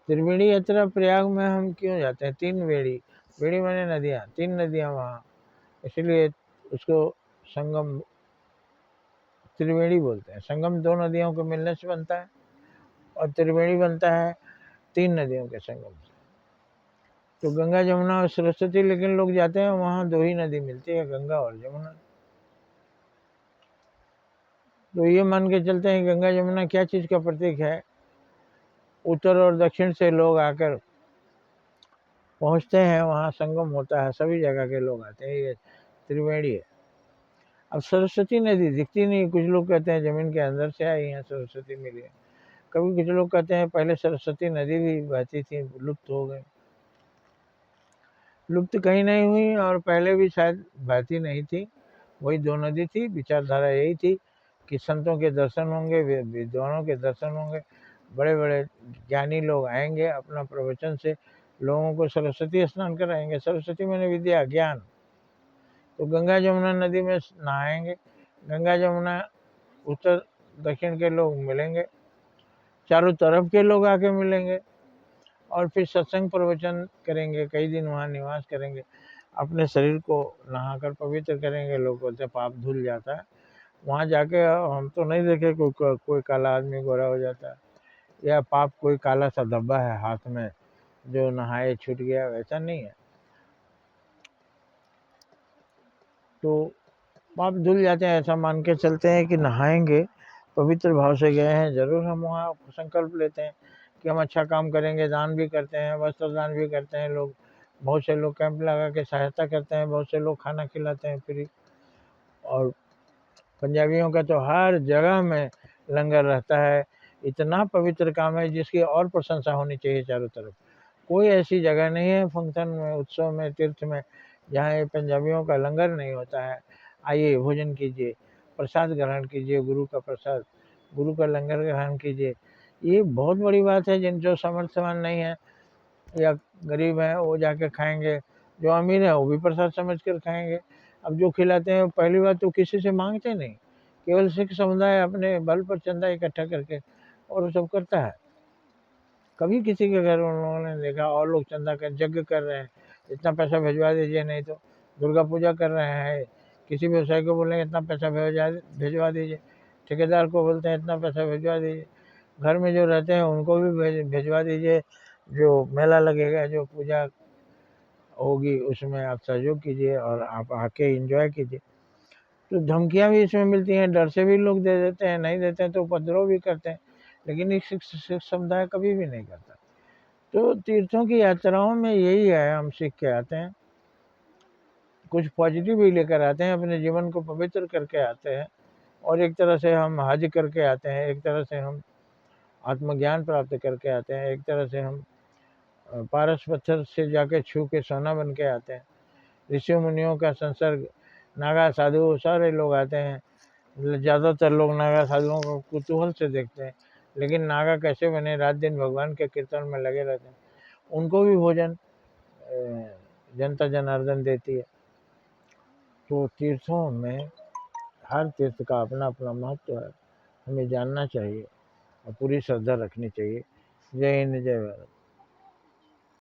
त्रिवेणी यात्रा प्रयाग में हम क्यों जाते हैं? 3 वेड़ी, वेड़ी माने नदियाँ, 3 नदियाँ वहाँ, इसलिए उसको संगम त्रिवेणी बोलते हैं। संगम 2 नदियों के मिलने से बनता है और त्रिवेणी बनता है 3 नदियों के संगम से। तो गंगा, जमुना और सरस्वती, लेकिन लोग जाते हैं वहाँ 2 ही नदी मिलती है, गंगा और जमुना। तो ये मान के चलते हैं गंगा जमुना क्या चीज़ का प्रतीक है? उत्तर और दक्षिण से लोग आकर पहुँचते हैं, वहाँ संगम होता है, सभी जगह के लोग आते हैं, ये त्रिवेणी है। अब सरस्वती नदी दिखती नहीं, कुछ लोग कहते हैं ज़मीन के अंदर से आई है सरस्वती मिली है। कभी कुछ लोग कहते हैं पहले सरस्वती नदी भी बहती थी, लुप्त हो गई। लुप्त कहीं नहीं हुई और पहले भी शायद बहती नहीं थी, वही 2 नदी थी। विचारधारा यही थी कि संतों के दर्शन होंगे, विद्वानों के दर्शन होंगे, बड़े बड़े ज्ञानी लोग आएंगे, अपना प्रवचन से लोगों को सरस्वती स्नान कराएंगे। सरस्वती मैंने विद्या, ज्ञान। तो गंगा जमुना नदी में नहाएंगे, गंगा जमुना उत्तर दक्षिण के लोग मिलेंगे, चारों तरफ के लोग आके मिलेंगे और फिर सत्संग प्रवचन करेंगे, कई दिन वहाँ निवास करेंगे, अपने शरीर को नहाकर पवित्र करेंगे। लोग बोलते हैं पाप धुल जाता है। वहाँ जाके हम तो नहीं देखे कोई काला आदमी गोरा हो जाता है, या पाप कोई काला सा धब्बा है हाथ में जो नहाए छूट गया, वैसा नहीं है। तो पाप धुल जाते हैं, ऐसा मान के चलते हैं कि नहाएंगे, पवित्र भाव से गए हैं। जरूर हम वहाँ संकल्प लेते हैं कि हम अच्छा काम करेंगे, दान भी करते हैं, वस्त्र दान भी करते हैं लोग। बहुत से लोग कैंप लगा के सहायता करते हैं, बहुत से लोग खाना खिलाते हैं फ्री। और पंजाबियों का तो हर जगह में लंगर रहता है। इतना पवित्र काम है जिसकी और प्रशंसा होनी चाहिए चारों तरफ। कोई ऐसी जगह नहीं है फंक्शन में, उत्सव में, तीर्थ में, जहाँ ये पंजाबियों का लंगर नहीं होता है। आइए भोजन कीजिए, प्रसाद ग्रहण कीजिए, गुरु का प्रसाद, गुरु का लंगर ग्रहण कीजिए। ये बहुत बड़ी बात है। जिन जो सामर्थ्यवान नहीं है या गरीब हैं वो जाके खाएंगे, जो अमीर है वो भी प्रसाद समझ कर खाएंगे। अब जो खिलाते हैं पहली बात तो किसी से मांगते नहीं, केवल सिख समुदाय अपने बल पर चंदा इकट्ठा करके और वो सब करता है। कभी किसी के घर उन लोगों ने देखा और लोग चंदा कर यज्ञ कर रहे हैं, इतना पैसा भिजवा दीजिए, नहीं तो दुर्गा पूजा कर रहे हैं, किसी व्यवसायी को बोलेंगे इतना पैसा भिजवा दीजिए, ठेकेदार को बोलते हैं इतना पैसा भिजवा दीजिए, घर में जो रहते हैं उनको भी भिजवा दीजिए, जो मेला लगेगा, जो पूजा होगी उसमें आप सहयोग कीजिए और आप आके एंजॉय कीजिए। तो धमकियाँ भी इसमें मिलती हैं, डर से भी लोग दे देते हैं, नहीं देते हैं तो उपद्रव भी करते हैं, लेकिन एक सिख समुदाय कभी भी नहीं करता। तो तीर्थों की यात्राओं में यही है, हम सीख के आते हैं, कुछ पॉजिटिव भी लेकर आते हैं, अपने जीवन को पवित्र करके आते हैं, और एक तरह से हम हज करके आते हैं, एक तरह से हम आत्मज्ञान प्राप्त करके आते हैं, एक तरह से हम पारस पत्थर से जाके छू के सोना बन के आते हैं। ऋषि मुनियों का संसर्ग, नागा साधु सारे लोग आते हैं। ज़्यादातर लोग नागा साधुओं को कुतूहल से देखते हैं, लेकिन नागा कैसे बने, रात दिन भगवान के कीर्तन में लगे रहते हैं। उनको भी भोजन जनता जनार्दन देती है। तो तीर्थों में हर तीर्थ का अपना अपना महत्व है, हमें जानना चाहिए और पूरी श्रद्धा रखनी चाहिए। जय हिंद, जय भारत।